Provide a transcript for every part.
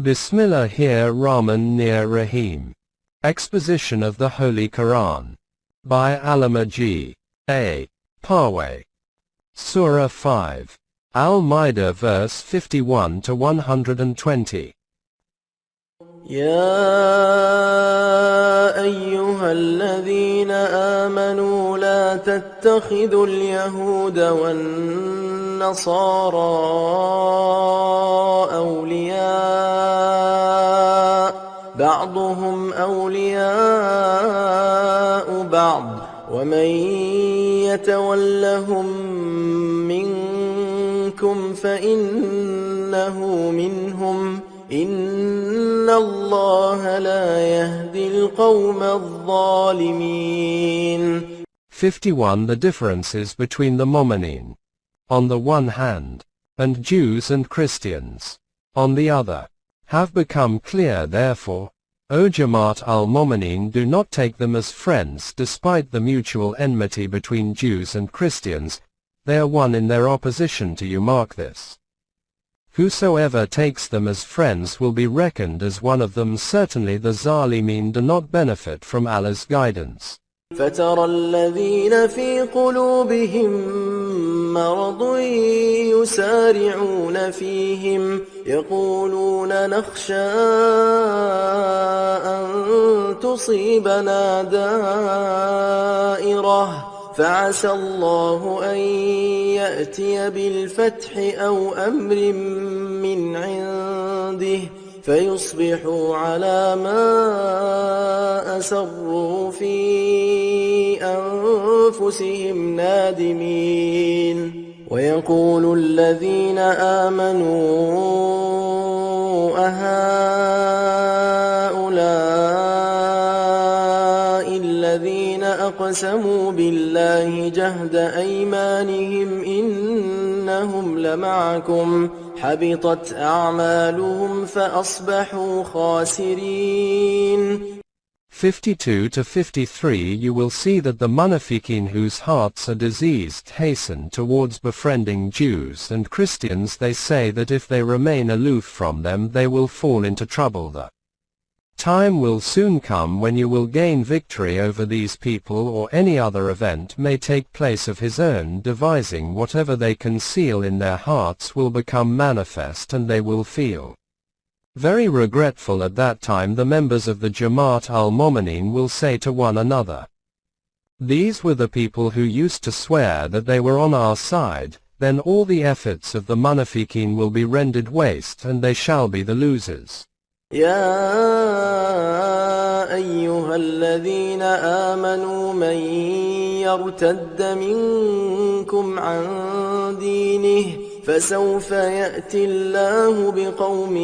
Bismillahir-Rahmanir-Rahim. Exposition of the Holy Quran. By Allama G. A. Parwez. Surah 5. Al-Ma'idah verse 51 to 120. يا أيها الذين آمنوا لا تتخذوا اليهود والنصارى أولياء بعضهم أولياء بعض ومن يتولهم منكم فإنه منهم إن الله لا يهدي القوم الظالمين. 51. The differences between the Mu'mineen, on the one hand, and Jews and Christians, on the other, have become clear. Therefore, O Jamaat al-Mu'mineen, do not take them as friends despite the mutual enmity between Jews and Christians. They are one in their opposition to you. Mark this. Whosoever takes them as friends will be reckoned as one of them. Certainly the Zalimeen do not benefit from Allah's guidance. فترى الذين في قلوبهم مرض يسارعون فيهم يقولون نخشى أن تصيبنا دائرة فعسى الله أن يأتي بالفتح أو أمر من عنده فيصبحوا على ما أسروا في أنفسهم نادمين. ويقول الذين آمنوا أهؤلاء الذين أقسموا بالله جهد أيمانهم إنهم لمعكم حبطت أعمالهم فأصبحوا خاسرين. 52 to 53. You will see that the Munafiqeen whose hearts are diseased hasten towards befriending Jews and Christians. They say that if they remain aloof from them they will fall into trouble. The time will soon come when you will gain victory over these people, or any other event may take place of his own devising. Whatever they conceal in their hearts will become manifest, and they will feel very regretful at that time. The members of the Jamaat al-Mu'mineen will say to one another, these were the people who used to swear that they were on our side. Then all the efforts of the Munafiqeen will be rendered waste, and they shall be the losers. يا أيها الذين آمنوا من يرتد منكم عن دينه فسوف يأتي الله بقوم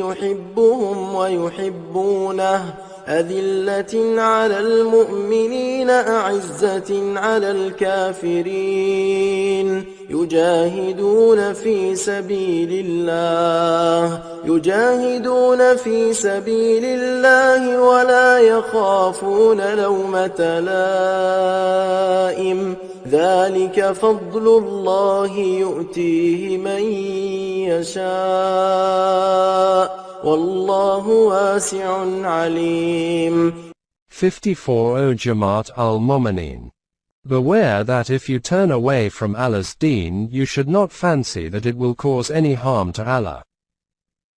يحبهم ويحبونه أذلة على المؤمنين أعزة على الكافرين يجاهدون في سبيل الله ولا يخافون لومة لائم ذلك فضل الله يؤتيه من يشاء والله واسع عليم. 54. O Jamaat al-Mu'mineen, beware that if you turn away from Allah's deen, you should not fancy that it will cause any harm to Allah.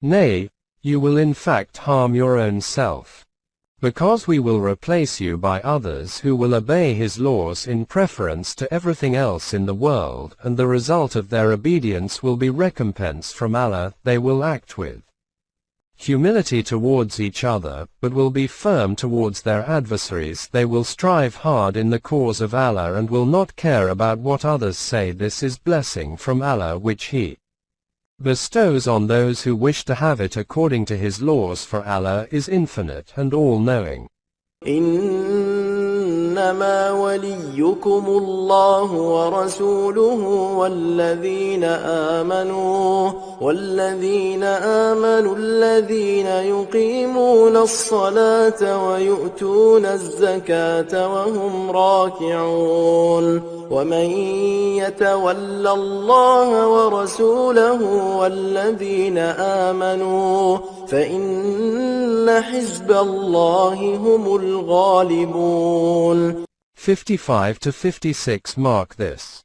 Nay, you will in fact harm your own self, because we will replace you by others who will obey His laws in preference to everything else in the world, and the result of their obedience will be recompense from Allah. They will act with humility towards each other, but will be firm towards their adversaries. They will strive hard in the cause of Allah and will not care about what others say. This is blessing from Allah which He bestows on those who wish to have it according to His laws, for Allah is infinite and all-knowing. إن إنما وليكم الله ورسوله والذين آمنوا الذين يقيمون الصلاة ويؤتون الزكاة وهم راكعون ومن يتول الله ورسوله والذين آمنوا فإن حزب الله هم الغالبون. 55 to 56 mark this.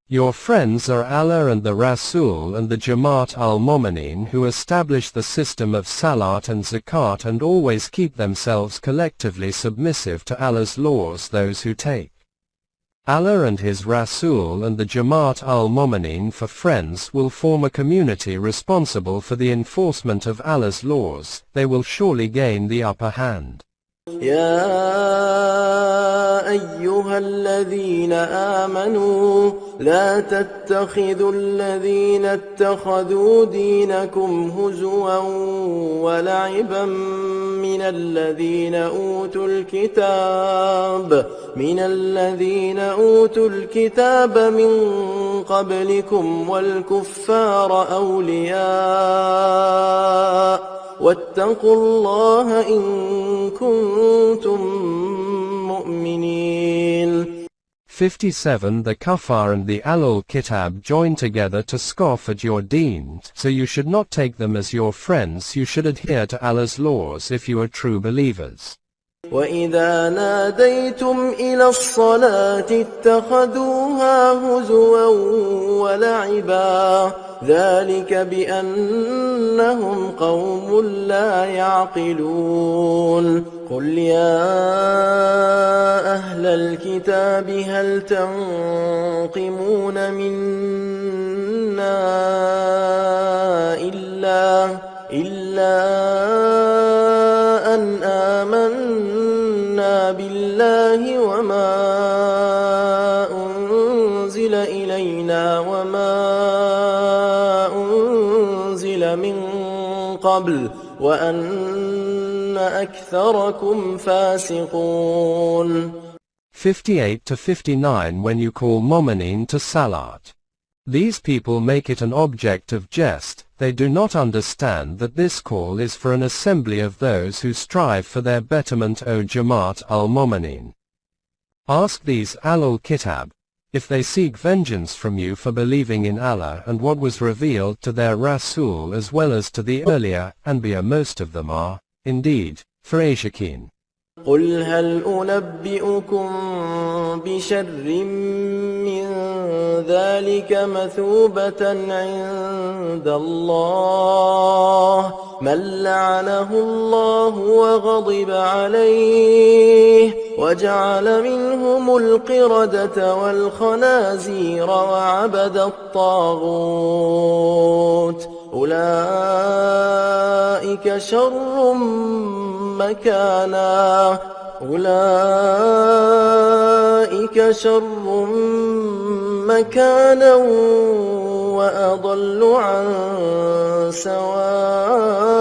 Your friends are Allah and the Rasul and the Jamaat al-Mu'minin who establish the system of Salat and Zakat and always keep themselves collectively submissive to Allah's laws. Those who take Allah and His Rasul and the Jamaat al-Mu'minin for friends will form a community responsible for the enforcement of Allah's laws. They will surely gain the upper hand. يا أيها الذين آمنوا لا تتخذوا الذين اتخذوا دينكم هزوا ولعبا من الذين أوتوا الكتاب من قبلكم والكفار أولياء واتقوا الله إن كنتم مؤمنين. 57 The Kafar and the Ahlul Kitab join together to scoff at your deen, so you should not take them as your friends. You should adhere to Allah's laws if you are true believers. وَإِذَا نَادَيْتُمْ إِلَى الصَّلَاةِ اتَّخَذُوهَا هُزُوًا وَلَعِبًا ذَلِكَ بِأَنَّهُمْ قَوْمٌ لَّا يَعْقِلُونَ. قُلْ يَا أَهْلَ الْكِتَابِ هَلْ تَنقِمُونَ مِنَّا إِلَّا أَنْ آمَنَّا بِاللَّهِ وَمَا أُنزِلَ إِلَيْنَا وَمَا أُنزِلَ مِن قَبْلُ وَأَنَّ أَكْثَرَكُمْ فَاسِقُونَ. 58 to 59 When you call Mu'minin to Salat, these people make it an object of jest. They do not understand that this call is for an assembly of those who strive for their betterment. O Jamaat al-Mu'minin, ask these Ahlul Kitab if they seek vengeance from you for believing in Allah and what was revealed to their Rasul as well as to the earlier Anbiya. Most of them are, indeed, Fasiqeen. قُلْ هَلْ أُنَبِّئُكُم بِشَرٍّ مِّن ذَلِكَ مَثُوبَةً عِندَ اللَّهِ مَن لَّعَنَهُ اللَّهُ وَغَضِبَ عَلَيْهِ وَجَعَلَ مِنْهُمُ الْقِرَدَةَ وَالْخَنَازِيرَ وَعَبَدَ الطَّاغُوتَ أُولَئِكَ شر مكانا وأضل عن سواء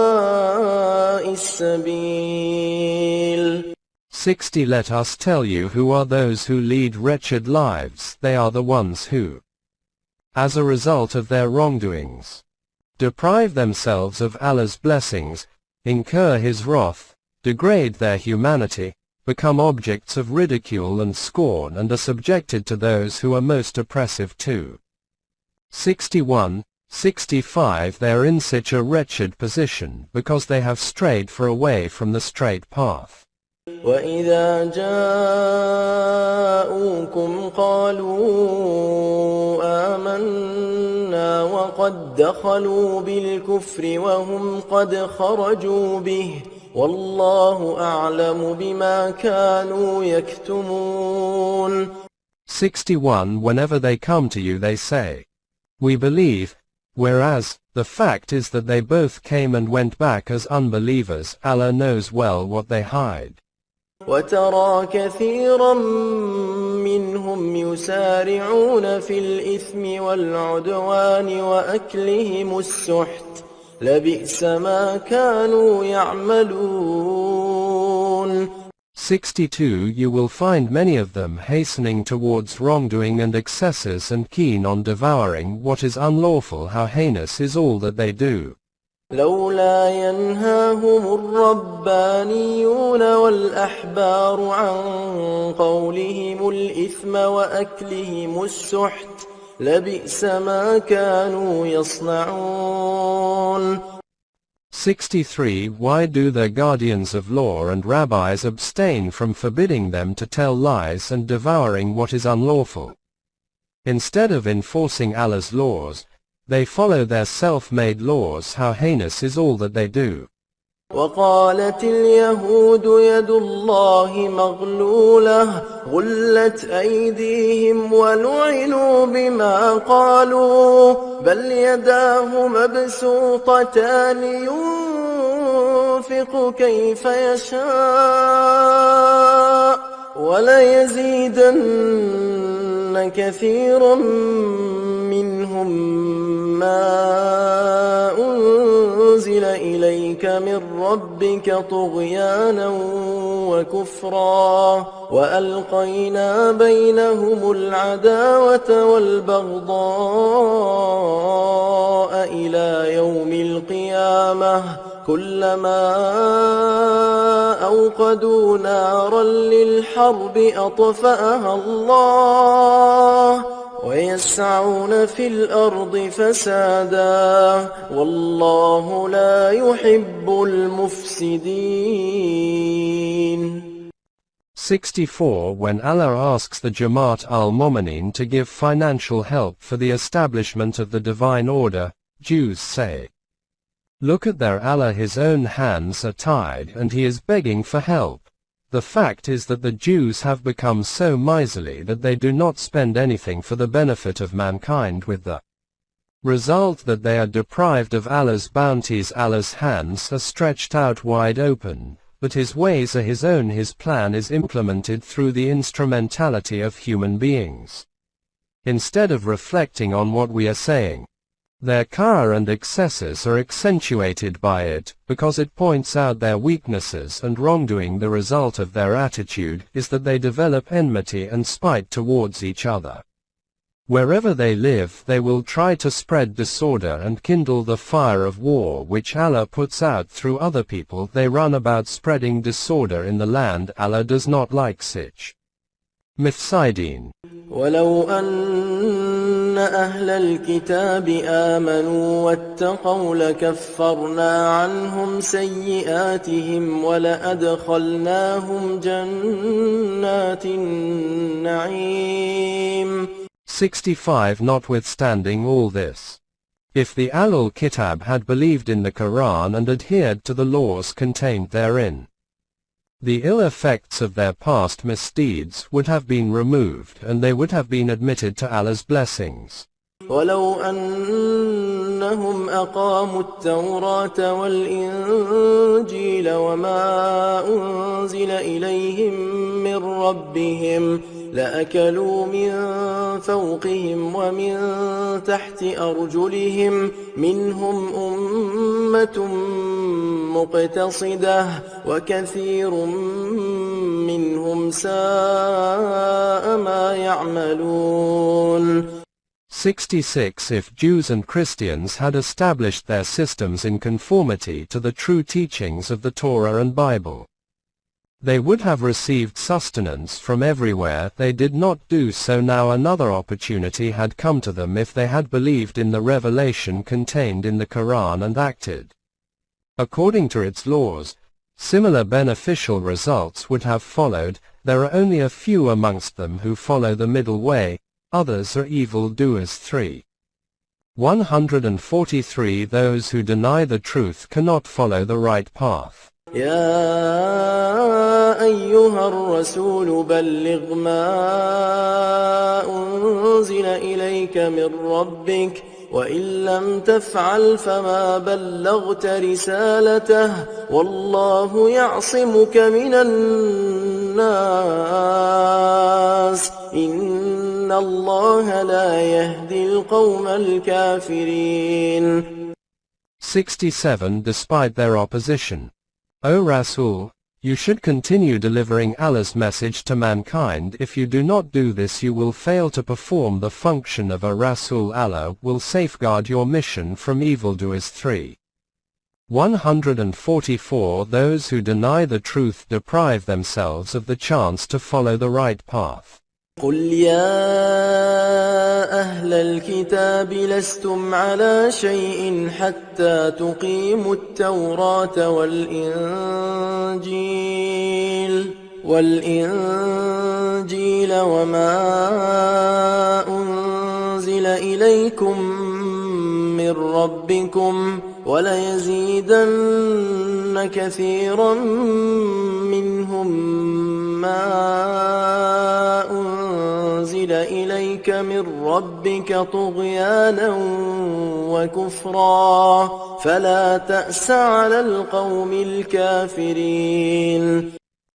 السبيل. 60 Let us tell you who are those who lead wretched lives. They are the ones who, as a result of their wrongdoings, deprive themselves of Allah's blessings, incur His wrath, degrade their humanity, become objects of ridicule and scorn, and are subjected to those who are most oppressive too. 61, 65 They are in such a wretched position because they have strayed away from the straight path. وَإِذَا جَاءُوكُمْ قَالُوا آمَنَّا وَقَدْ دَخَلُوا بِالْكُفْرِ وَهُمْ قَدْ خَرَجُوا بِهِ وَاللَّهُ أَعْلَمُ بِمَا كَانُوا يَكْتُمُونَ. 61 Whenever they come to you they say, "We believe," whereas the fact is that they both came and went back as unbelievers. Allah knows well what they hide. وَتَرَى كَثِيرًا مِّنْهُمْ يُسَارِعُونَ فِي الْإِثْمِ وَالْعُدْوَانِ وَأَكْلِهِمُ السُّحْتَ لَبِئْسَ مَا كَانُوا يَعْمَلُونَ. 62 You will find many of them hastening towards wrongdoing and excesses and keen on devouring what is unlawful. How heinous is all that they do. لولا ينهاهم الربانيون والأحبار عن قولهم الإثم وأكلهم السحت لبئس ما كانوا يصنعون. 63 Why do the guardians of law and rabbis abstain from forbidding them to tell lies and devouring what is unlawful? Instead of enforcing Allah's laws, they follow their self-made laws. How heinous is all that they do. وقالت اليهود يد الله مغلولة غلت أيديهم ولعنوا بما قالوا بل يداه مبسوطتان ينفق كيف يشاء وليزيدن كثيرا منهم ما أنزل إليك من ربك طغيانا وكفرا وألقينا بينهم العداوة والبغضاء إلى يوم القيامة كلما أوقدوا نارا للحرب أطفأها الله ويسعون في الأرض فسادا والله لا يحب المفسدين. 64 When Allah asks the Jamaat al-Mu'minin to give financial help for the establishment of the divine order, Jews say, "Look at their Allah, his own hands are tied and he is begging for help." The fact is that the Jews have become so miserly that they do not spend anything for the benefit of mankind, with the result that they are deprived of Allah's bounties. Allah's hands are stretched out wide open, but his ways are his own. His plan is implemented through the instrumentality of human beings. Instead of reflecting on what we are saying, their kar and excesses are accentuated by it, because it points out their weaknesses and wrongdoing. The result of their attitude is that they develop enmity and spite towards each other. Wherever they live, they will try to spread disorder and kindle the fire of war which Allah puts out through other people. They run about spreading disorder in the land. Allah does not like such mufsideen. ولو أن أهل الكتاب آمنوا واتقوا لكفرنا عنهم سيئاتهم ولأدخلناهم جنات النعيم. 65 Notwithstanding all this, if the Ahlul Kitab had believed in the Quran and adhered to the laws contained therein, the ill effects of their past misdeeds would have been removed and they would have been admitted to Allah's blessings. ولو أنهم أقاموا التوراة والإنجيل وما أنزل إليهم من ربهم لأكلوا من فوقهم ومن تحت أرجلهم منهم أمة مقتصدة وكثير منهم ساء ما يعملون. 66 If Jews and Christians had established their systems in conformity to the true teachings of the Torah and Bible, they would have received sustenance from everywhere. They did not do so. Now another opportunity had come to them if they had believed in the revelation contained in the Quran and acted according to its laws. Similar beneficial results would have followed. There are only a few amongst them who follow the middle way. Others are evil-doers. 143 Those who deny the truth cannot follow the right path. يا أيها الرسول بلغ ما أنزل إليك من ربك وإن لم تفعل فما بلغت رسالته والله يعصمك من الناس إن الله لا يهدي القوم الكافرين. 67 Despite their opposition, O Rasul, You should continue delivering Allah's message to mankind. If you do not do this, you will fail to perform the function of a Rasul. Allah will safeguard your mission from evildoers. 144 Those who deny the truth deprive themselves of the chance to follow the right path. قل يا أهل الكتاب لستم على شيء حتى تقيموا التوراة والإنجيل وما أنزل إليكم من ربكم وليزيدن كثيرا منهم ما أنزل إليك من ربك طغيانا وكفرا فلا تأس على القوم الكافرين.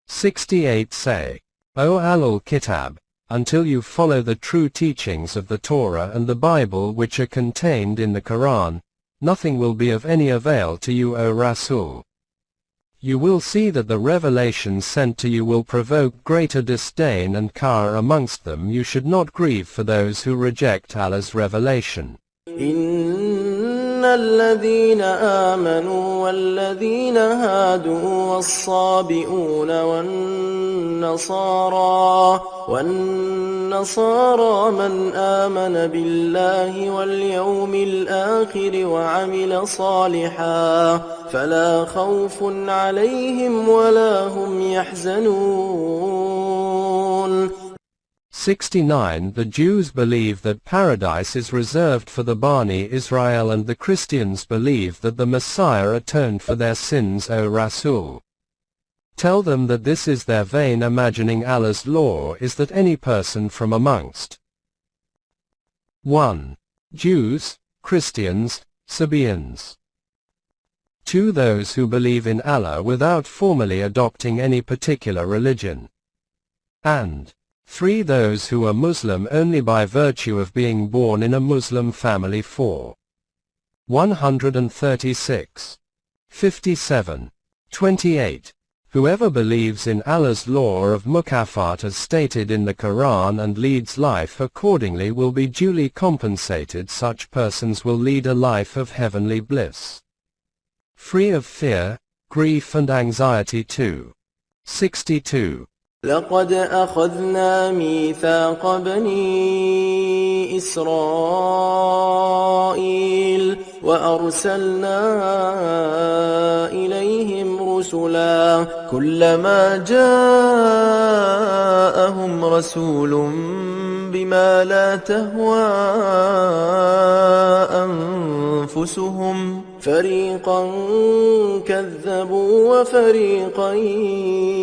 68 Say, O Ahlul Kitab, until you follow the true teachings of the Torah and the Bible which are contained in the Quran, nothing will be of any avail to you, O Rasul. You will see that the revelations sent to you will provoke greater disdain and car amongst them. You should not grieve for those who reject Allah's revelation. إن الذين آمنوا والذين هادوا والصابئون والنصارى من آمن بالله واليوم الآخر وعمل صالحا فلا خوف عليهم ولا هم يحزنون. 69 The Jews believe that paradise is reserved for the Bani Israel, and the Christians believe that the Messiah atoned for their sins. O Rasul, tell them that this is their vain imagining. Allah's law is that any person from amongst 1. Jews, Christians, Sabaeans. 2. Those who believe in Allah without formally adopting any particular religion. And 3. Those who are Muslim only by virtue of being born in a Muslim family. 4. 136. 57. 28. Whoever believes in Allah's law of mukafat as stated in the Quran and leads life accordingly will be duly compensated. Such persons will lead a life of heavenly bliss, free of fear, grief and anxiety. 2. 62. لقد أخذنا ميثاق بني إسرائيل وأرسلنا إليهم رسلا كلما جاءهم رسول بما لا تهوى أنفسهم فريقا كذبوا وفريقا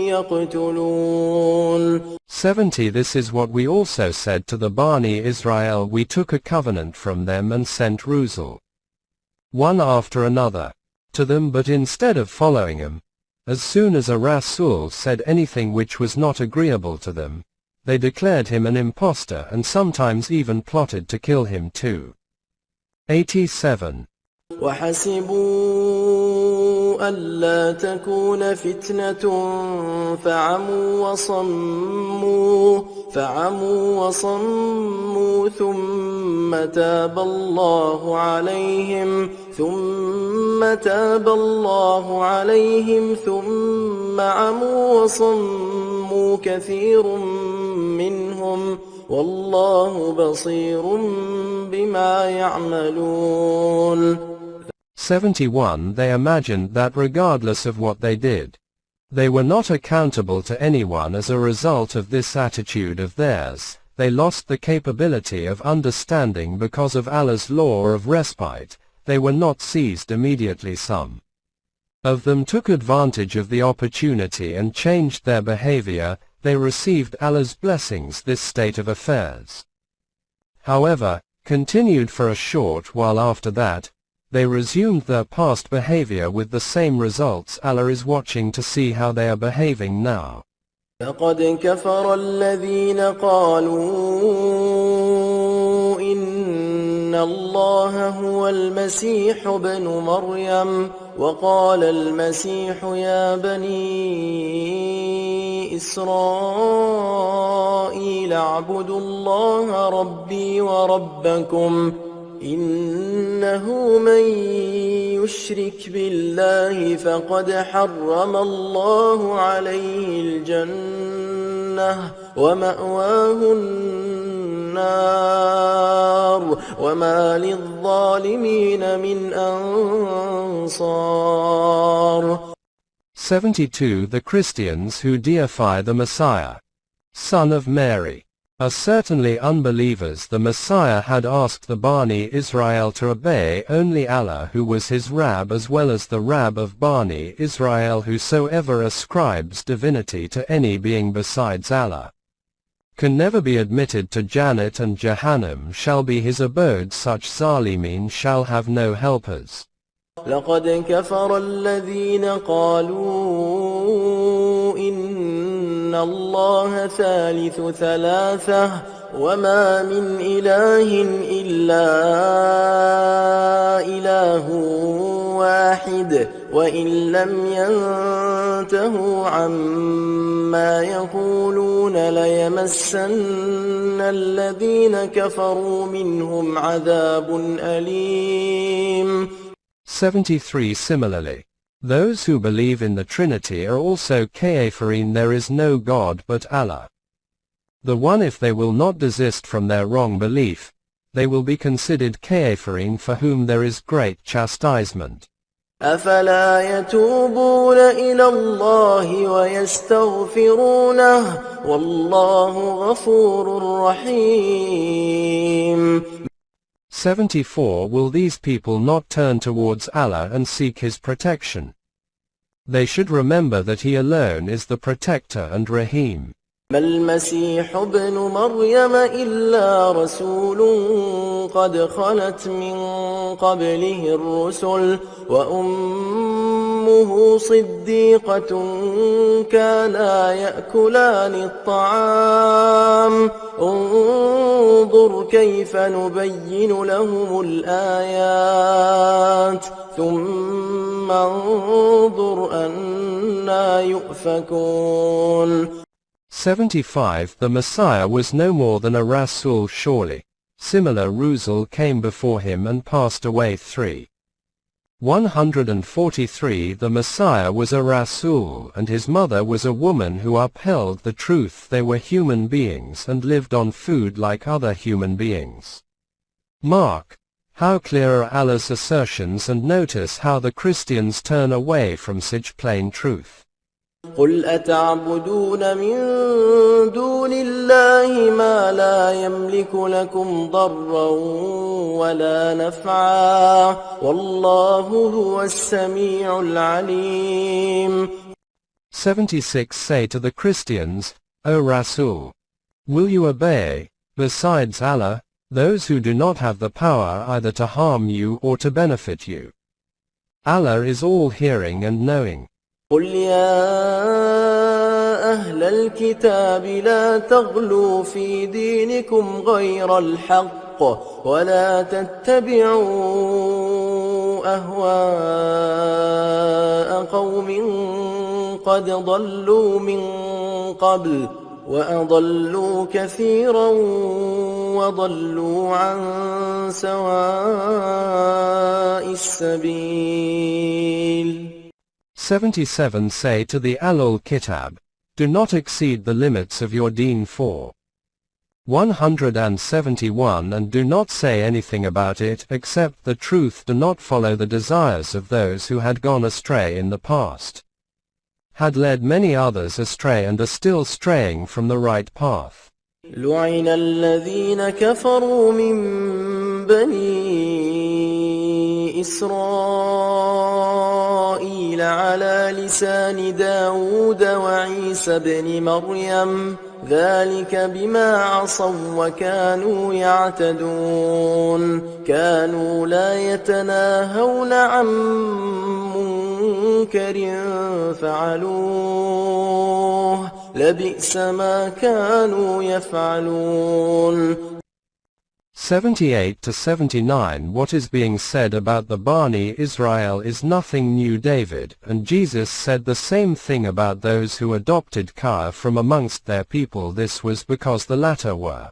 يقتلون. 70 This is what we also said to the Bani Israel. We took a covenant from them and sent Rusul, one after another, to them, but instead of following him, as soon as a Rasul said anything which was not agreeable to them, they declared him an impostor and sometimes even plotted to kill him. 2. 87. وحسبوا ألا تكون فتنة فعموا وصموا ثم تاب الله عليهم ثم عموا وصموا كثير منهم والله بصير بما يعملون. 71 They imagined that regardless of what they did, they were not accountable to anyone. As a result of this attitude of theirs, they lost the capability of understanding because of Allah's law of respite. They were not seized immediately. Some of them took advantage of the opportunity and changed their behavior. They received Allah's blessings. This state of affairs, however, continued for a short while. After that, they resumed their past behavior with the same results. Allah is watching to see how they are behaving now. لقد كفر الذين قالوا إن الله هو المسيح ابن مريم وقال المسيح يا بني إسرائيل اعبدوا الله ربي وربكم إنه من يشرك بالله فقد حرم الله عليه الجنة ومأواه النار وما للظالمين من أنصار. 72. The Christians who deify the Messiah, son of Mary, are certainly unbelievers. The Messiah had asked the Bani Israel to obey only Allah, who was his Rab, as well as the Rab of Bani Israel. Whosoever ascribes divinity to any being besides Allah can never be admitted to Jannat, and Jahannam shall be his abode. Such Zalimin shall have no helpers. لقد كفر الذين قالوا إن الله ثالث ثلاثة وما من إله إلا إله واحد وإن لم ينتهوا عما يقولون ليمسن الذين كفروا منهم عذاب أليم. 73. Similarly, those who believe in the Trinity are also kafirin. There is no God but Allah, the One. If they will not desist from their wrong belief, they will be considered kafirin, for whom there is great chastisement. أفلا يتوبون إلى الله ويستغفرونه والله غفور رحيم. 74. Will these people not turn towards Allah and seek His protection? They should remember that He alone is the Protector and Rahim. ما المسيح ابن مريم إلا رسول قد خلت من قبله الرسل وأمه صديقة كانا يأكلان الطعام انظر كيف نبين لهم الآيات ثم انظر أنى يؤفكون. 75. The Messiah was no more than a Rasul. Surely similar Rusul came before him and passed away. 3. 143. The Messiah was a Rasul, and his mother was a woman who upheld the truth. They were human beings and lived on food like other human beings. Mark how clear are Allah's assertions, and notice how the Christians turn away from such plain truth. قل أتعبدون من دون الله ما لا يملك لكم ضرا ولا نفعا والله هو السميع العليم. 76. Say to the Christians, O Rasul, will you obey, besides Allah, those who do not have the power either to harm you or to benefit you? Allah is all hearing and knowing. قل يا أهل الكتاب لا تغلوا في دينكم غير الحق ولا تتبعوا أهواء قوم قد ضلوا من قبل وأضلوا كثيرا وضلوا عن سواء السبيل. 77. Say to the Ahlul Kitab, do not exceed the limits of your deen. 4. 171. And do not say anything about it except the truth. Do not follow the desires of those who had gone astray in the past, had led many others astray, and are still straying from the right path. لعن الذين كفروا من بني إسرائيل على لسان داود وعيسى بن مريم ذلك بما عصوا وكانوا يعتدون كانوا لا يتناهون عن منكر فعلوه لبئس ما كانوا يفعلون. 78 to 79. What is being said about the Bani Israel is nothing new. David and Jesus said the same thing about those who adopted Ka'ah from amongst their people. This was because the latter were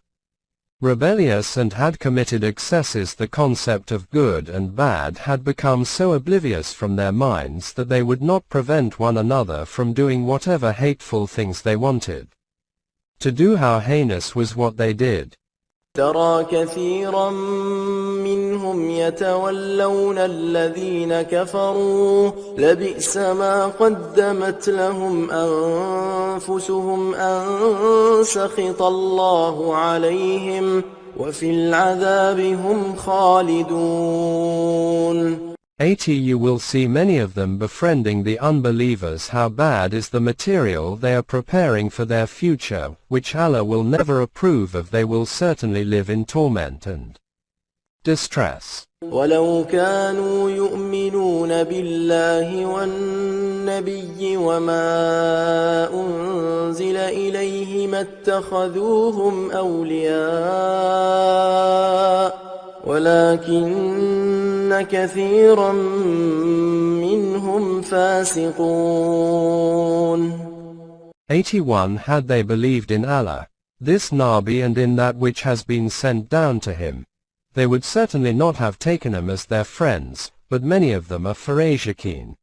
rebellious and had committed excesses. The concept of good and bad had become so oblivious from their minds that they would not prevent one another from doing whatever hateful things they wanted to do. How heinous was what they did. ترى كثيرا منهم يتولون الذين كفروا لبئس ما قدمت لهم أنفسهم أن سخط الله عليهم وفي العذاب هم خالدون. 80. You will see many of them befriending the unbelievers. How bad is the material they are preparing for their future, which Allah will never approve of. They will certainly live in torment and distress. ولو كانوا يؤمنون بالله والنبي وما أنزل إليه ما اتخذوهم أولياء ولكن كثيرا منهم فاسقون. 81. Had they believed in Allah, this Nabi, and in that which has been sent down to him, they would certainly not have taken him as their friends, but many of them are farajikin.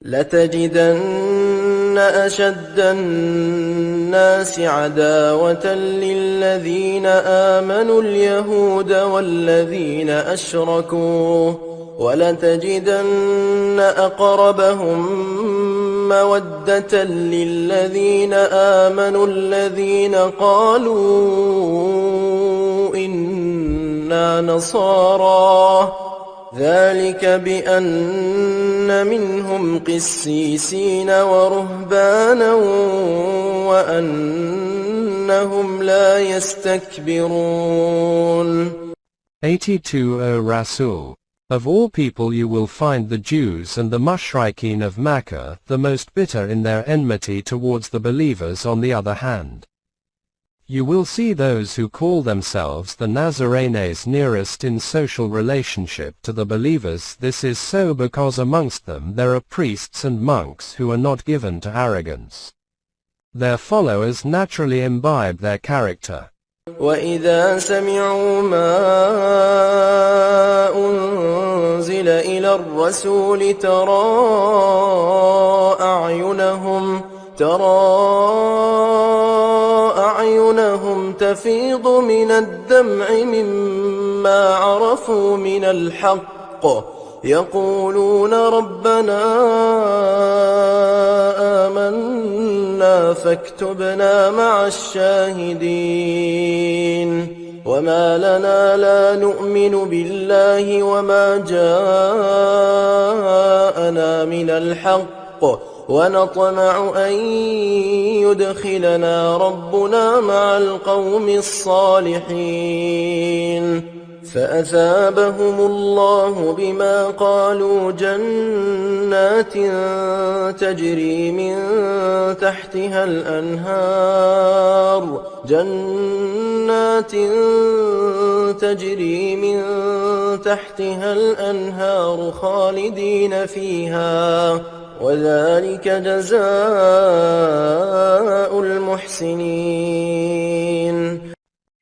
لتجدن أشد الناس عداوة للذين آمنوا اليهود والذين أشركوا ولتجدن أقربهم مودة للذين آمنوا الذين قالوا إنا نصارى ذلك بأن منهم قسيسين ورهبانا وأنهم لا يستكبرون. 82. O Rasul, of all people you will find the Jews and the Mushrikeen of Makkah the most bitter in their enmity towards the believers. On the other hand, you will see those who call themselves the Nazarenes nearest in social relationship to the believers. This is so because amongst them there are priests and monks who are not given to arrogance. Their followers naturally imbibe their character. وَإِذَا سَمِعُوا مَا أُنزِلَ إِلَى الرَّسُولِ تَرَى أعينهم تفيض من الدمع مما عرفوا من الحق يقولون ربنا آمنا فاكتبنا مع الشاهدين. وما لنا لا نؤمن بالله وما جاءنا من الحق ونطمع أن يدخلنا ربنا مع القوم الصالحين. فأثابهم الله بما قالوا جنات تجري من تحتها الأنهار خالدين فيها وذلك جزاء المحسنين.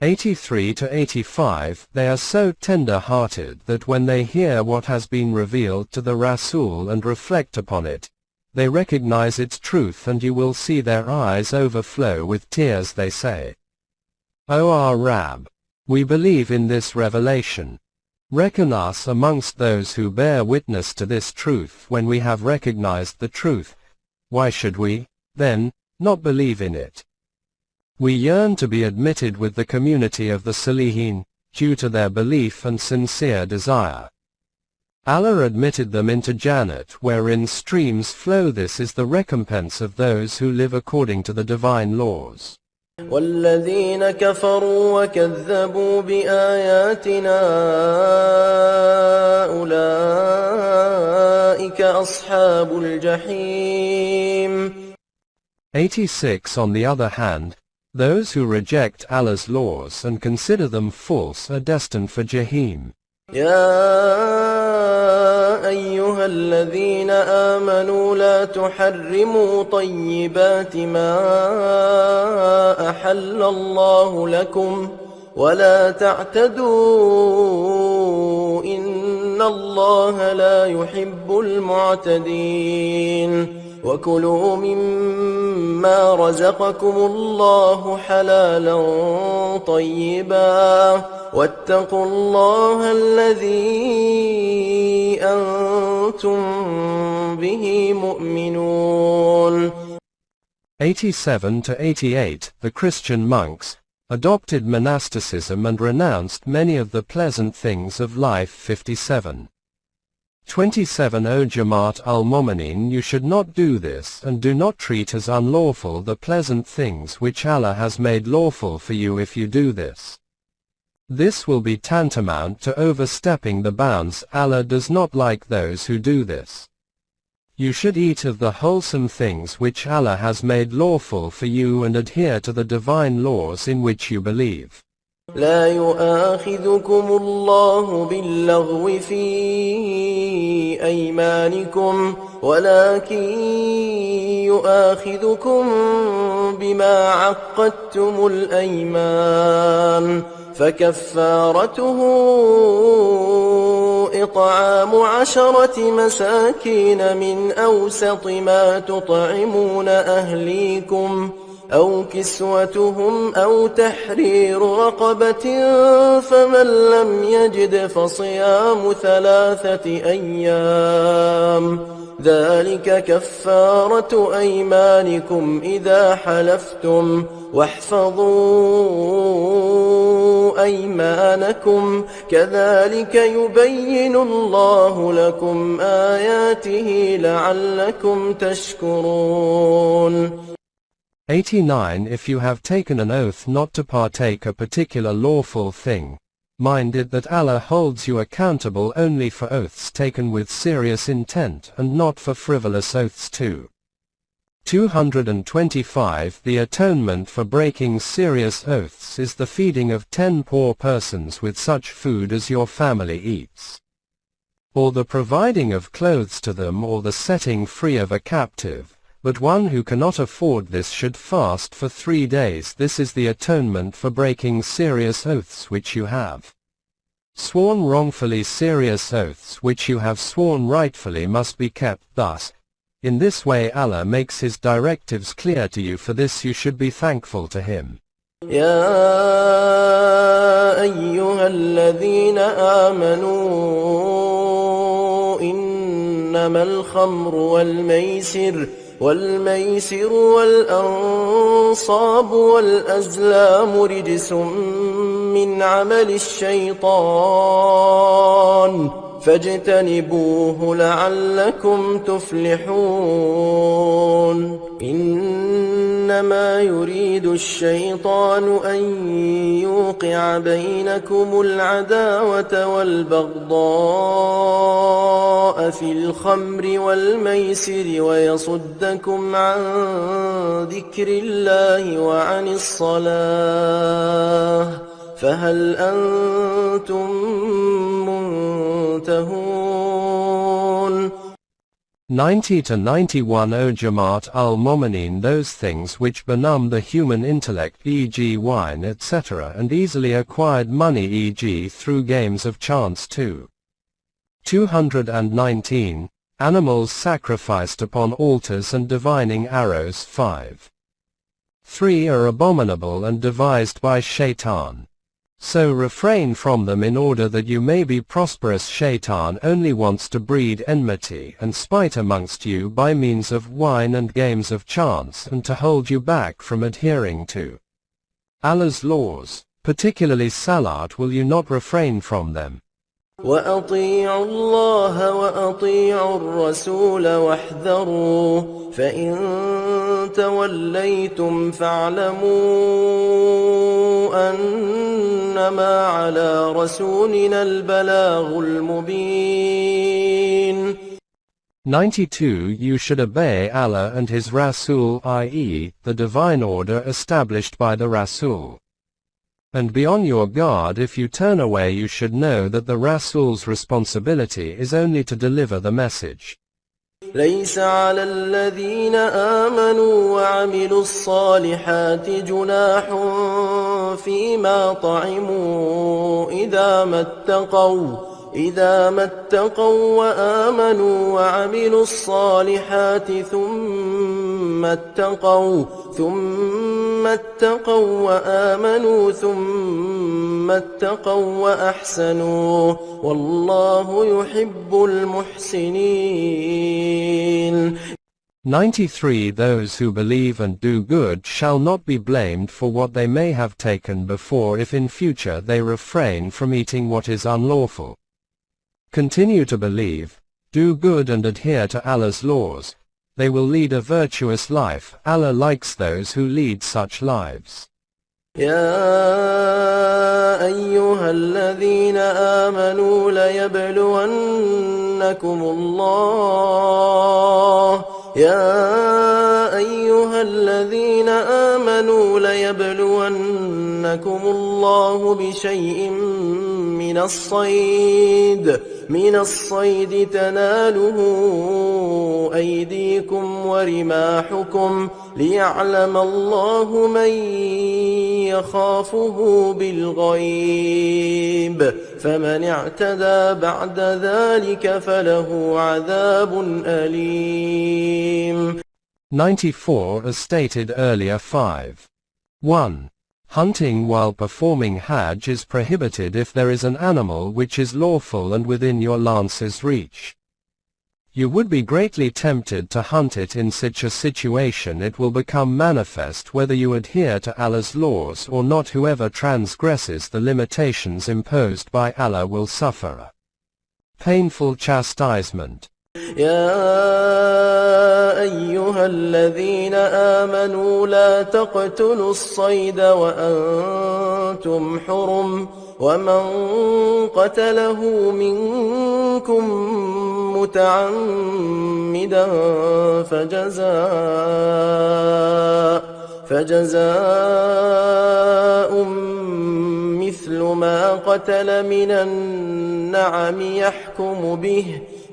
83 to 85. They are so tender-hearted that when they hear what has been revealed to the Rasul and reflect upon it, they recognize its truth, and you will see their eyes overflow with tears. They say, O our Rabb, we believe in this revelation. Reckon us amongst those who bear witness to this truth. When we have recognized the truth, why should we, then, not believe in it? We yearn to be admitted with the community of the Salihin, due to their belief and sincere desire. Allah admitted them into Jannat, wherein streams flow. This is the recompense of those who live according to the divine laws. والذين كفروا وكذبوا بآياتنا أولئك أصحاب الجحيم. 86. On the other hand, Those who reject Allah's laws and consider them false are destined for Jahim. يا أيها الذين آمنوا لا تحرموا طيبات ما أحل الله لكم ولا تعتدوا إن الله لا يحب المعتدين وكلوا مما رزقكم الله حلالا طيبا واتقوا الله الذي أنتم به مؤمنون. 87 to 88. The Christian monks adopted monasticism and renounced many of the pleasant things of life. 57. 27. O Jamaat al-Mu'minin, you should not do this, and do not treat as unlawful the pleasant things which Allah has made lawful for you. If you do this, this will be tantamount to overstepping the bounds. Allah does not like those who do this. You should eat of the wholesome things which Allah has made lawful for you and adhere to the divine laws in which you believe. لا يؤاخذكم الله باللغو في أيمانكم ولكن يؤاخذكم بما عقدتم الأيمان فكفارته إطعام 10 مساكين من أوسط ما تطعمون أهليكم أو كسوتهم أو تحرير رقبة فمن لم يجد فصيام 3 أيام ذلك كفارة أيمانكم إذا حلفتم واحفظوا أيمانكم كذلك يبين الله لكم آياته لعلكم تشكرون. 89. If you have taken an oath not to partake a particular lawful thing, mind it that Allah holds you accountable only for oaths taken with serious intent and not for frivolous oaths too. 225. The atonement for breaking serious oaths is the feeding of 10 poor persons with such food as your family eats, or the providing of clothes to them, or the setting free of a captive. But one who cannot afford this should fast for 3 days. This is the atonement for breaking serious oaths which you have sworn wrongfully. Serious oaths which you have sworn rightfully must be kept thus. In this way Allah makes His directives clear to you. For this you should be thankful to Him. يا أيها الذين آمنوا إنما الخمر والميسر والأنصاب والأزلام رجس من عمل الشيطان فاجتنبوه لعلكم تفلحون. إنما يريد الشيطان أن يوقع بينكم العداوة والبغضاء في الخمر والميسر ويصدكم عن ذكر الله وعن الصلاة فهل أنتم منتهون. 90 to 91. O Jamaat al-Mu'minin, those things which benumb the human intellect, e.g. wine, etc., and easily acquired money, e.g. through games of chance too. 219. Animals sacrificed upon altars and divining arrows. 5. 3 are abominable and devised by Shaitan. So refrain from them in order that you may be prosperous. Shaitan only wants to breed enmity and spite amongst you by means of wine and games of chance, and to hold you back from adhering to Allah's laws, particularly Salat. Will you not refrain from them? وأطيعوا الله وأطيعوا الرسول واحذروا فإن توليتم فاعلموا أنما على رسولنا البلاغ المبين. 92. You should obey Allah and His Rasul, i.e., the divine order established by the Rasul. And be on your guard. If you turn away, you should know that the Rasul's responsibility is only to deliver the message. ليس على الذين آمنوا وعملوا الصالحات جناح فيما طعموا إذا ما اتقوا وآمنوا وعملوا الصالحات ثم اتقوا وآمنوا ثم اتقوا وأحسنوا والله يحب المحسنين. 93. Those who believe and do good shall not be blamed for what they may have taken before if in future they refrain from eating what is unlawful. Continue to believe, do good and adhere to Allah's laws. They will lead a virtuous life. Allah likes those who lead such lives. يا أيها الذين آمنوا ليبلونكم الله بشيء من الصيد تناله أيديكم ورماحكم ليعلم الله من يخافه بالغيب فمن اعتدى بعد ذلك فله عذاب أليم. 94. As stated earlier. 5. 1. Hunting while performing Hajj is prohibited if there is an animal which is lawful and within your lance's reach. You would be greatly tempted to hunt it. In such a situation it will become manifest whether you adhere to Allah's laws or not. Whoever transgresses the limitations imposed by Allah will suffer a painful chastisement. يا أيها الذين آمنوا لا تقتلوا الصيد وأنتم حرم ومن قتله منكم متعمدا فجزاء مثل ما قتل من النعم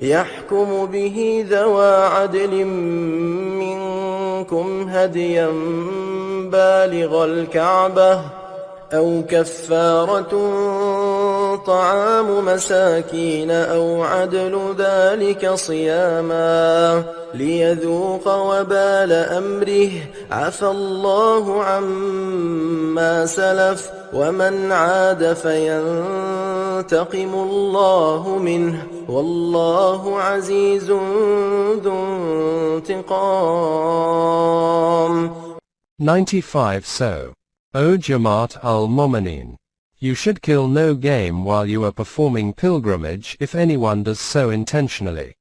يحكم به ذوى عدل منكم هديا بالغ الكعبة أو كفارة طعام مساكين أو عدل ذلك صياما ليذوق وبال أمره عفى الله عما سلف ومن عاد فينتقم الله منه والله عزيز ذو انتقام. 95. So, O Jamaat al-Mu'minin, you should kill no game while you are performing pilgrimage if anyone does so intentionally.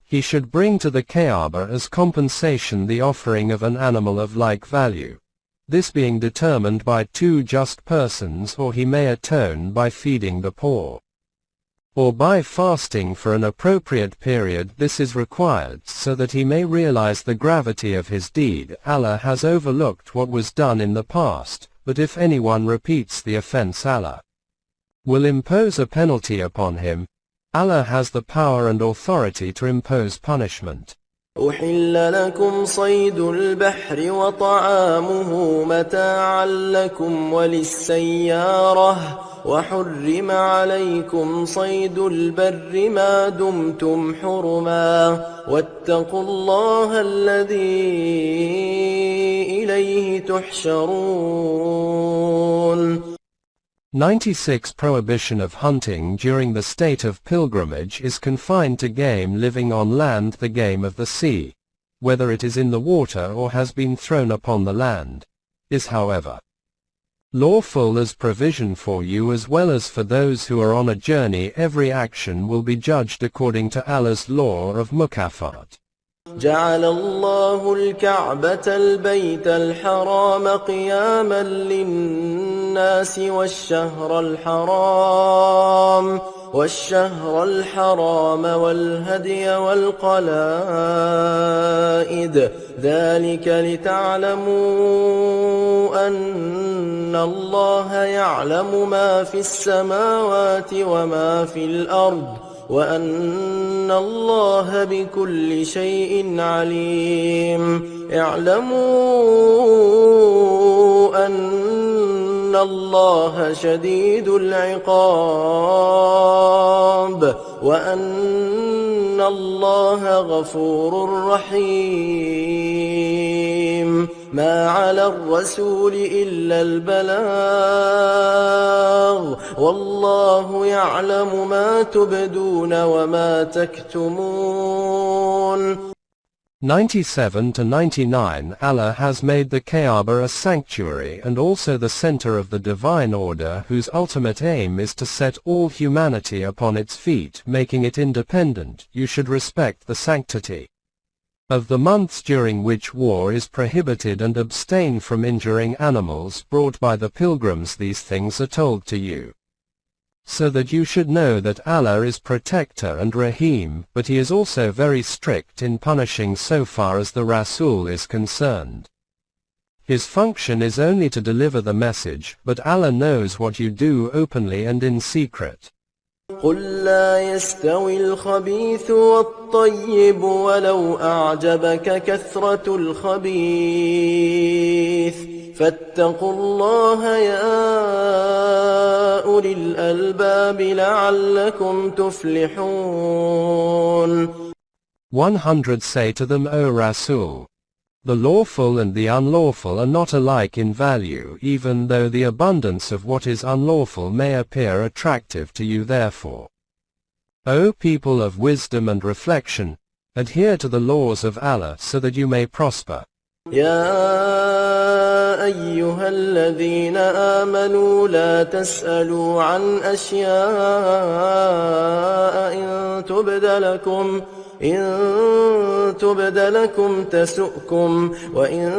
He should bring to the Kaaba as compensation the offering of an animal of like value, this being determined by two just persons, or he may atone by feeding the poor, or by fasting for an appropriate period. This is required so that he may realize the gravity of his deed. Allah has overlooked what was done in the past, but if anyone repeats the offense, Allah will impose a penalty upon him. Allah has the power and authority to impose punishment. أحل لكم صيد البحر وطعامه متاعا لكم وللسيارة وحرم عليكم صيد البر ما دمتم حرما واتقوا الله الذي إليه تحشرون. 96. Prohibition of hunting during the state of pilgrimage is confined to game living on land. The game of the sea, whether it is in the water or has been thrown upon the land, is however lawful as provision for you as well as for those who are on a journey. Every action will be judged according to Allah's law of mukafat. جعل الله الكعبة البيت الحرام قياما للناس والشهر الحرام والشهر الحرام والهدي والقلائد ذلك لتعلموا أن الله يعلم ما في السماوات وما في الأرض وأن الله بكل شيء عليم اعلموا أن الله شديد العقاب وأن الله غفور رحيم ما على الرسول إلا البلاغ والله يعلم ما تبدون وما تكتمون. 97 to 99 Allah has made the Kaaba a sanctuary and also the center of the divine order whose ultimate aim is to set all humanity upon its feet, making it independent. You should respect the sanctity of the months during which war is prohibited and abstain from injuring animals brought by the pilgrims. These things are told to you so that you should know that Allah is Protector and Rahim, but He is also very strict in punishing so far as the Rasul is concerned. His function is only to deliver the message, but Allah knows what you do openly and in secret. قل لا يستوي الخبيث والطيب ولو أعجبك كثرة الخبيث فاتقوا الله يا أولي الألباب لعلكم تفلحون. 100 Say to them, O Rasul, the lawful and the unlawful are not alike in value, even though the abundance of what is unlawful may appear attractive to you. Therefore, O people of wisdom and reflection, adhere to the laws of Allah so that you may prosper. يا أيها الذين آمنوا لا تسألوا عن أشياء إن تبد لكم تسؤكم وإن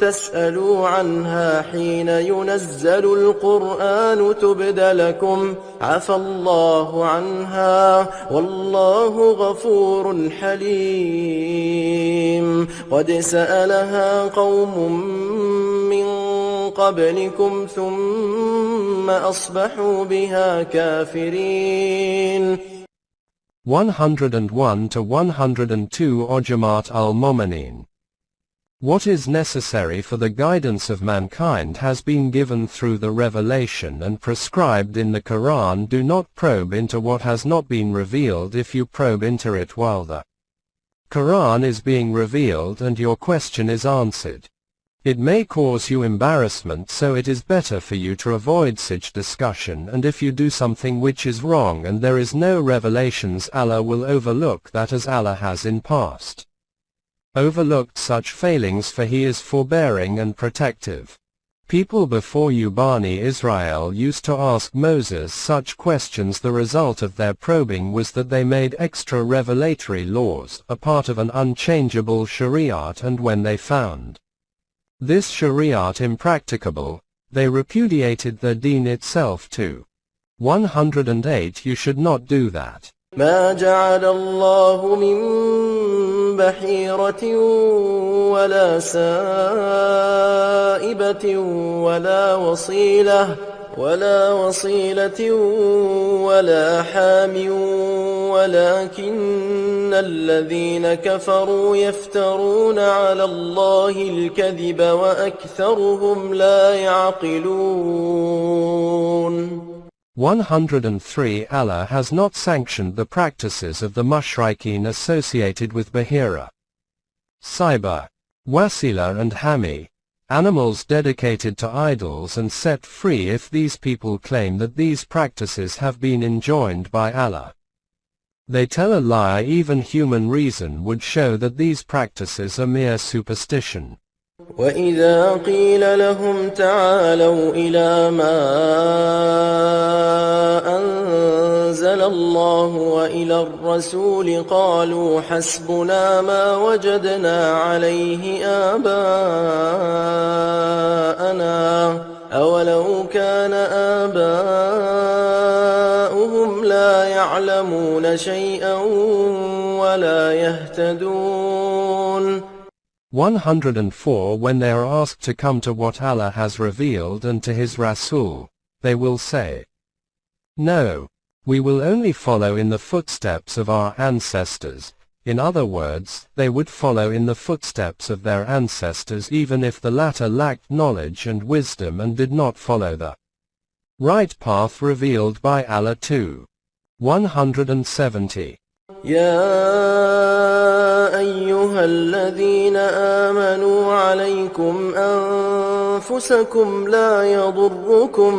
تسألوا عنها حين ينزل القرآن تبد لكم عفى الله عنها والله غفور حليم. قد سألها قوم من قبلكم ثم أصبحوا بها كافرين. 101 to 102 Jamaat al-Mu'minin. What is necessary for the guidance of mankind has been given through the revelation and prescribed in the Quran. Do not probe into what has not been revealed. If you probe into it while the Quran is being revealed and your question is answered, it may cause you embarrassment, so it is better for you to avoid such discussion. And if you do something which is wrong and there is no revelations, Allah will overlook that, as Allah has in past overlooked such failings, for He is forbearing and protective. People before you, Bani Israel, used to ask Moses such questions. The result of their probing was that they made extra revelatory laws, a part of an unchangeable Shariat, and when they found this Shariat impracticable, they repudiated the deen itself too. 108 You should not do that. ما جعل الله من بحيرة ولا سائبة ولا وصيلة ولا حام ولكن الذين كفروا يفترون على الله الكذب وأكثرهم لا يعقلون. 103 Allah has not sanctioned the practices of the mushrikeen associated with Bahira, Saiba, Wasila and Hami, animals dedicated to idols and set free. If these people claim that these practices have been enjoined by Allah, they tell a lie. Even human reason would show that these practices are mere superstition. وإذا قيل لهم تعالوا إلى ما أنزل الله وإلى الرسول قالوا حسبنا ما وجدنا عليه آباءنا أولو كان آباؤهم لا يعلمون شيئا ولا يهتدون. 104 When they are asked to come to what Allah has revealed and to His Rasul, they will say, "No, we will only follow in the footsteps of our ancestors." In other words, they would follow in the footsteps of their ancestors even if the latter lacked knowledge and wisdom and did not follow the right path revealed by Allah too. 170 يا أيها الذين آمنوا عليكم أنفسكم لا يضركم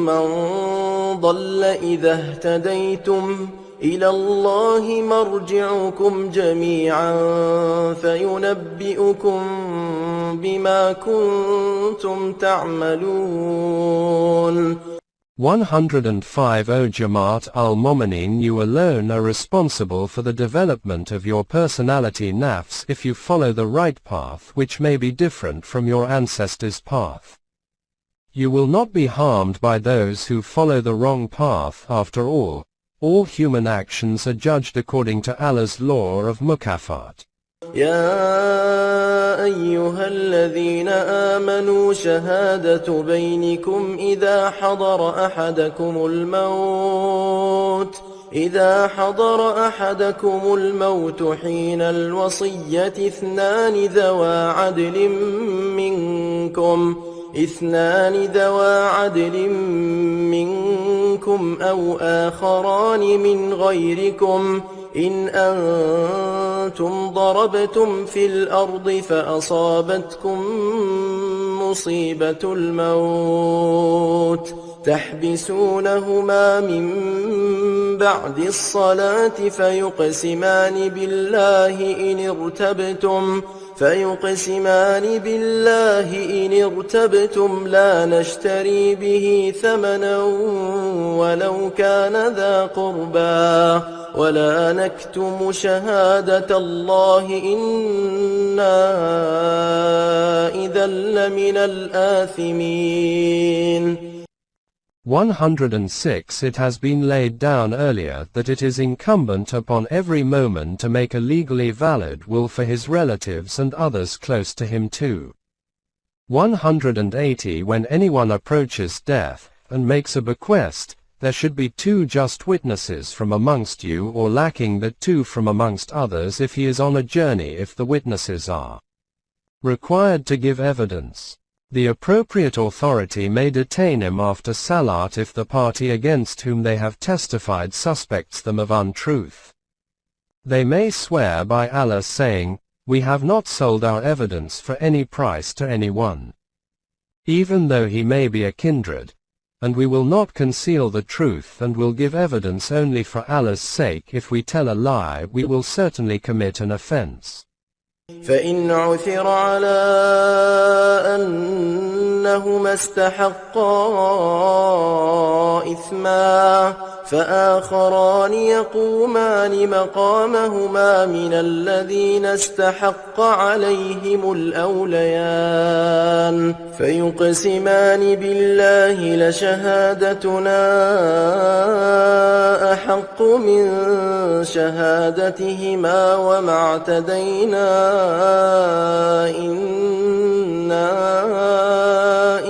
من ضل إذا اهتديتم إلى الله مرجعكم جميعا فينبئكم بما كنتم تعملون. 105 O Jamaat al-Mu'minin, you alone are responsible for the development of your personality nafs if you follow the right path, which may be different from your ancestors' path. You will not be harmed by those who follow the wrong path. After all human actions are judged according to Allah's law of mukafat. يا أيها الذين آمنوا شهادة بينكم إذا حضر أحدكم الموت حين الوصية اثنان ذوا عدل منكم أو آخران من غيركم إن أنتم ضربتم في الأرض فأصابتكم مصيبة الموت تحبسونهما من بعد الصلاة فيقسمان بالله إن ارتبتم لا نشتري به ثمنا ولو كان ذا قربى ولا نكتم شهادة الله إنا إذا لمن الآثمين. 106 It has been laid down earlier that it is incumbent upon every Momin to make a legally valid will for his relatives and others close to him too. 180 When anyone approaches death and makes a bequest, there should be 2 just witnesses from amongst you, or lacking that 2 from amongst others if he is on a journey, if the witnesses are required to give evidence. The appropriate authority may detain him after Salat if the party against whom they have testified suspects them of untruth. They may swear by Allah saying, "We have not sold our evidence for any price to anyone," even though he may be a kindred, and we will not conceal the truth and will give evidence only for Allah's sake. If we tell a lie, we will certainly commit an offense. فإن عثر على أنهما استحقا إثما فآخران يقومان مقامهما من الذين استحق عليهم الأوليان فيقسمان بالله لشهادتنا أحق من شهادتهما وما اعتدينا إنا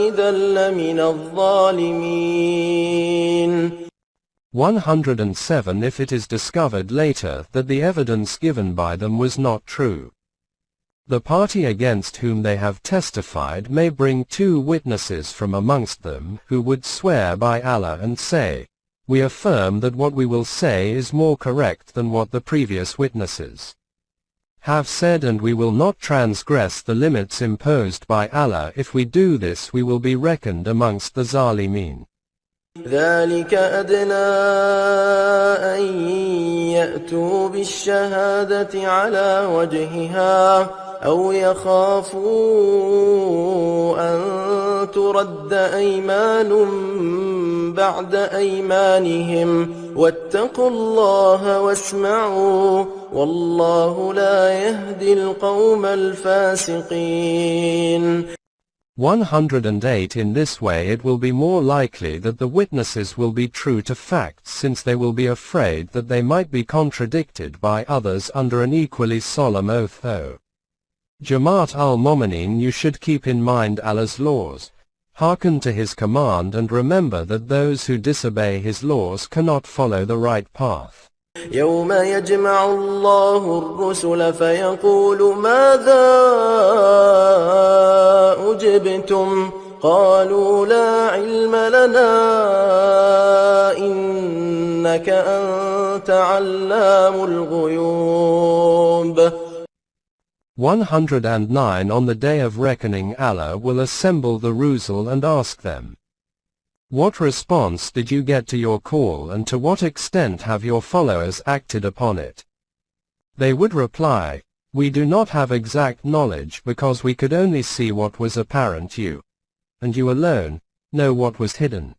إذا لمن الظالمين. 107 If it is discovered later that the evidence given by them was not true, the party against whom they have testified may bring 2 witnesses from amongst them who would swear by Allah and say, "We affirm that what we will say is more correct than what the previous witnesses have said, and we will not transgress the limits imposed by Allah. If we do this, we will be reckoned amongst the Zalimin." ذلك أدنى أن يأتوا بالشهادة على وجهها أو يخافوا أن ترد أيمان بعد أيمانهم واتقوا الله واسمعوا والله لا يهدي القوم الفاسقين. 108 In this way it will be more likely that the witnesses will be true to facts, since they will be afraid that they might be contradicted by others under an equally solemn oath. O Jamaat al-Mu'minin, you should keep in mind Allah's laws, hearken to His command, and remember that those who disobey His laws cannot follow the right path. يوم يجمع الله الرسل فيقول ماذا أجبتم قالوا لا علم لنا إنك أنت علام الغيوب. 109 On the day of reckoning, Allah will assemble the Rusul and ask them, what response did you get to your call, and to what extent have your followers acted upon it? They would reply, we do not have exact knowledge, because we could only see what was apparent. You, and you alone, know what was hidden.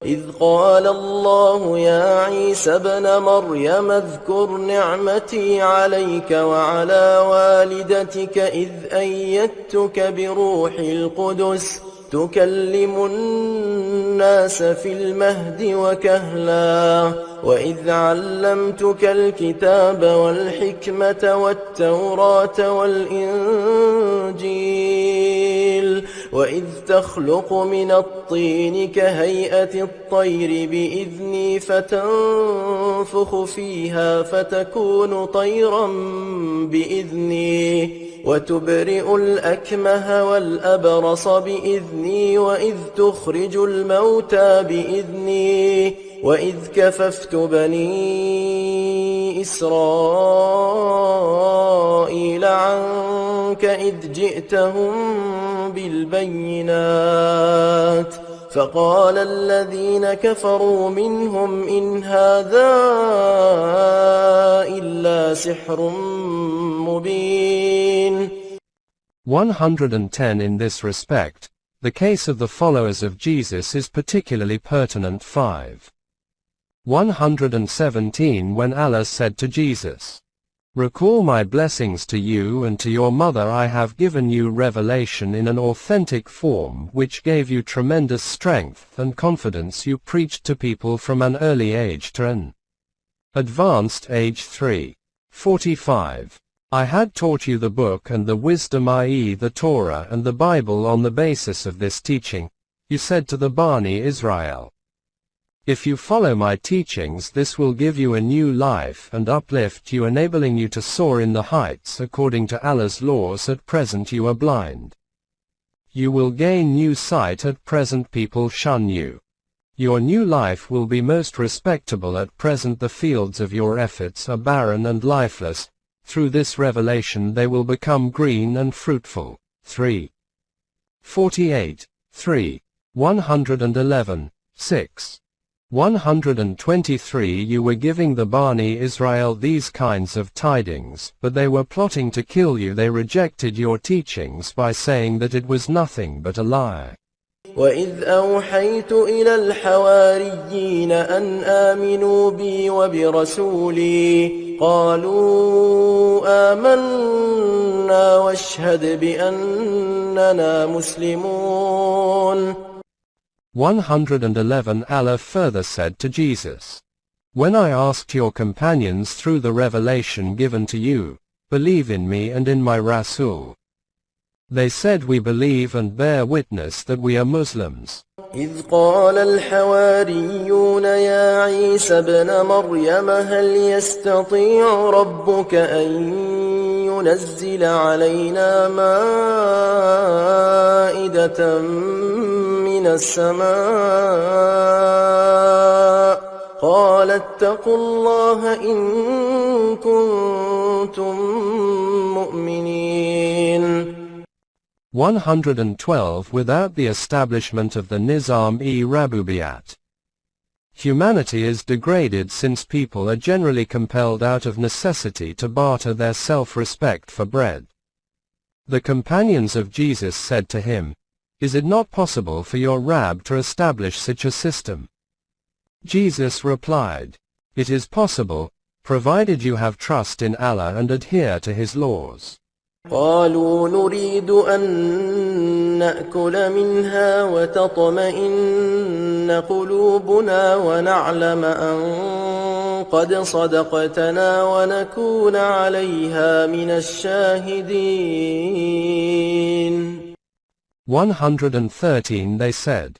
إذ قال الله يا عيسى ابن مريم اذكر نعمتي عليك وعلى والدتك إذ أيدتك بروح القدس تكلم الناس في المهد وكهلا وإذ علمتك الكتاب والحكمة والتوراة والإنجيل وإذ تخلق من الطين كهيئة الطير بإذني فتنفخ فيها فتكون طيرا بإذني وتبرئ الأكمه والأبرص بإذني وإذ تخرج الموتى بإذني وإذ كففت بني إسرائيل عنك إذ جئتهم بالبينات فقال الذين كفروا منهم إن هذا إلا سحر مبين. 110 In this respect, the case of the followers of Jesus is particularly pertinent. 117 When Allah said to Jesus, recall my blessings to you and to your mother, I have given you revelation in an authentic form which gave you tremendous strength and confidence. You preached to people from an early age to an advanced age. 45 I had taught you the book and the wisdom, i.e. the Torah and the Bible. On the basis of this teaching, you said to the Bani Israel, if you follow my teachings, this will give you a new life and uplift you, enabling you to soar in the heights. According to Allah's laws, at present you are blind. You will gain new sight. At present people shun you. Your new life will be most respectable. At present the fields of your efforts are barren and lifeless. Through this revelation they will become green and fruitful. 48 111 6 123 You were giving the Bani Israel these kinds of tidings, but they were plotting to kill you. They rejected your teachings by saying that it was nothing but a lie. وإذ أوحيت إلى الحواريين أن آمنوا بي وبرسولي قالوا آمنا واشهد بأننا مسلمون. 111 Allah further said to Jesus, when I asked your companions through the revelation given to you, believe in me and in my Rasul, they said we believe and bear witness that we are Muslims. إذ قال الحواريون يا عيسى ابن مريم هل يستطيع ربك أن ينزل علينا مائدة من السماء قال اتقوا الله إن كنتم مؤمنين. 112 Without the establishment of the Nizam-e-Rabubiyat, humanity is degraded, since people are generally compelled out of necessity to barter their self-respect for bread. The companions of Jesus said to him, is it not possible for your Rabb to establish such a system? Jesus replied, it is possible, provided you have trust in Allah and adhere to His laws. قالوا نريد أن نأكل منها وتطمئن قلوبنا ونعلم أن قد صدقتنا ونكون عليها من الشاهدين. 113 They said,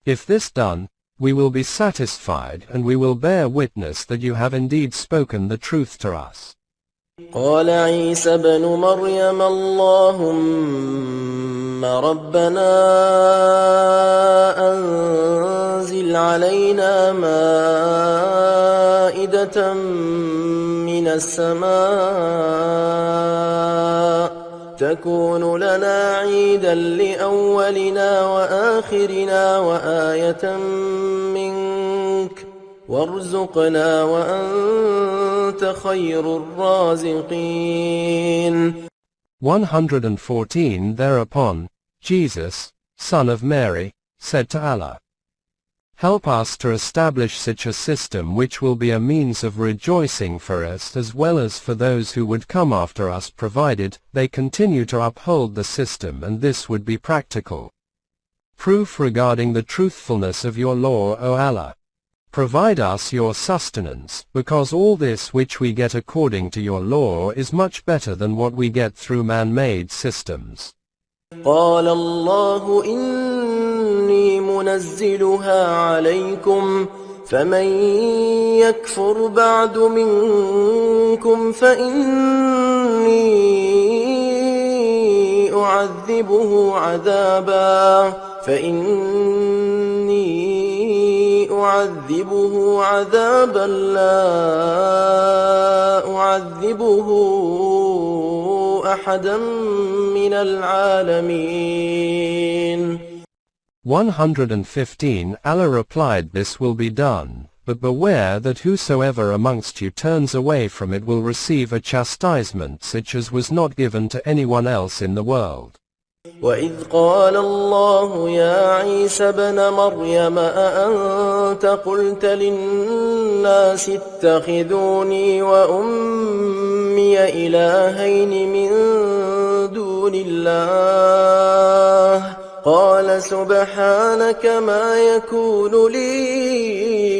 "If this done, we will be satisfied and we will bear witness that you have indeed spoken the truth to us." قال عيسى ابن مريم اللهم ربنا أنزل علينا مائدة من السماء تكون لنا عيدا لأولنا وآخرنا وآية منك وارزقنا وأنت خير الرازقين. 114 Thereupon, Jesus, son of Mary, said to Allah, "Help us to establish such a system which will be a means of rejoicing for us as well as for those who would come after us, provided they continue to uphold the system, and this would be practical. Proof regarding the truthfulness of your law, O Allah. Provide us your sustenance, because all this which we get according to your law is much better than what we get through man-made systems." قال الله إني منزلها عليكم فمن يكفر بعد منكم فإني أعذبه عذابا لا أعذبه أحدا من العالمين. 115 Allah replied, "This will be done, but beware that whosoever amongst you turns away from it will receive a chastisement such as was not given to anyone else in the world." وإذ قال الله يا عيسى ابن مريم أأنت قلت للناس اتخذوني وأمي إلهين من دون الله قال سبحانك ما يكون لي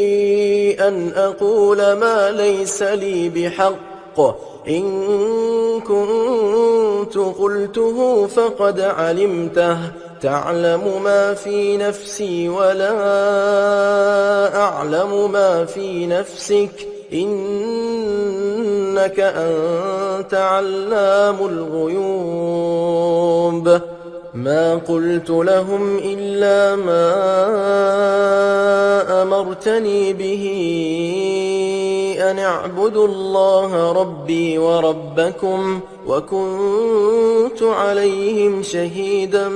أن أقول ما ليس لي بحق إن كنت قلته فقد علمته تعلم ما في نفسي ولا أعلم ما في نفسك إنك أنت علام الغيوب. ما قلت لهم إلا ما أمرتني به أن اعبدوا الله ربي وربكم وكنت عليهم شهيدا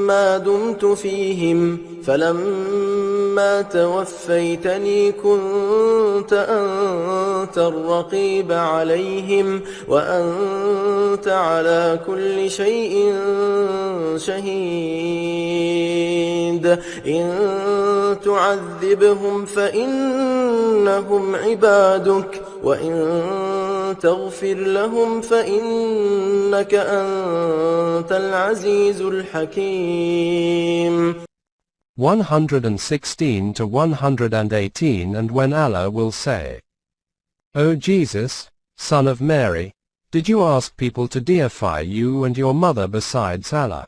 ما دمت فيهم فلما توفيتني كنت أنت الرقيب عليهم وأنت على كل شيء شهيد. إن تعذبهم فإنهم عبادك وإن تغفر لهم فإنك أنت العزيز الحكيم. 116 to 118 And when Allah will say, "O Jesus, son of Mary, did you ask people to deify you and your mother besides Allah?"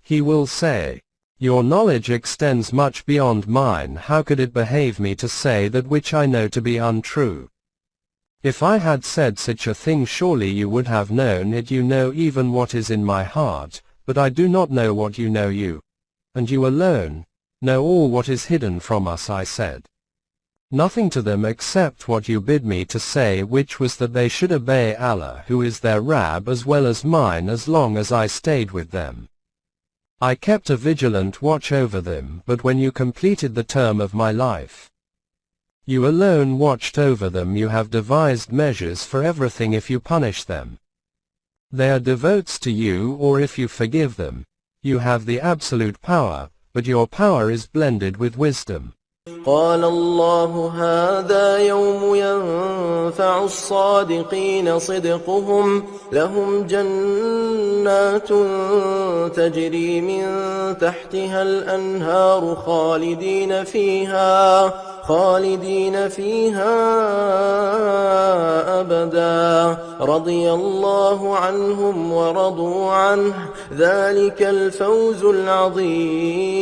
He will say, "Your knowledge extends much beyond mine. How could it behave me to say that which I know to be untrue? If I had said such a thing, surely you would have known it. You know even what is in my heart, but I do not know what you know. You, and you alone, know all what is hidden from us." I said nothing to them except what you bid me to say, which was that they should obey Allah, who is their Rabb as well as mine, as long as I stayed with them. I kept a vigilant watch over them, but when you completed the term of my life, you alone watched over them. You have devised measures for everything if you punish them. They are devotes to you, or if you forgive them. You have the absolute power, but your power is blended with wisdom. قال الله هذا يوم ينفع الصادقين صدقهم لهم جنات تجري من تحتها الأنهار خالدين فيها أبدا رضي الله عنهم ورضوا عنه ذلك الفوز العظيم.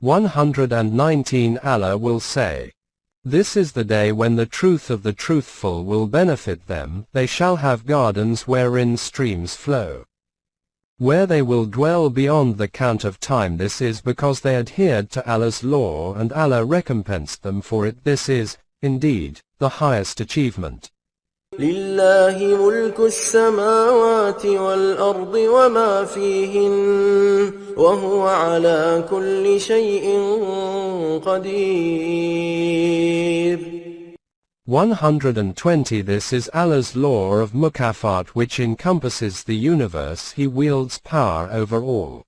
119 Allah will say, "This is the day when the truth of the truthful will benefit them, they shall have gardens wherein streams flow, where they will dwell beyond the count of time. This is because they adhered to Allah's law and Allah recompensed them for it. This is, indeed, the highest achievement." لله ملك السماوات والأرض وما فيهن وهو على كل شيء قدير. 120 This is Allah's law of mukafat which encompasses the universe. He wields power over all.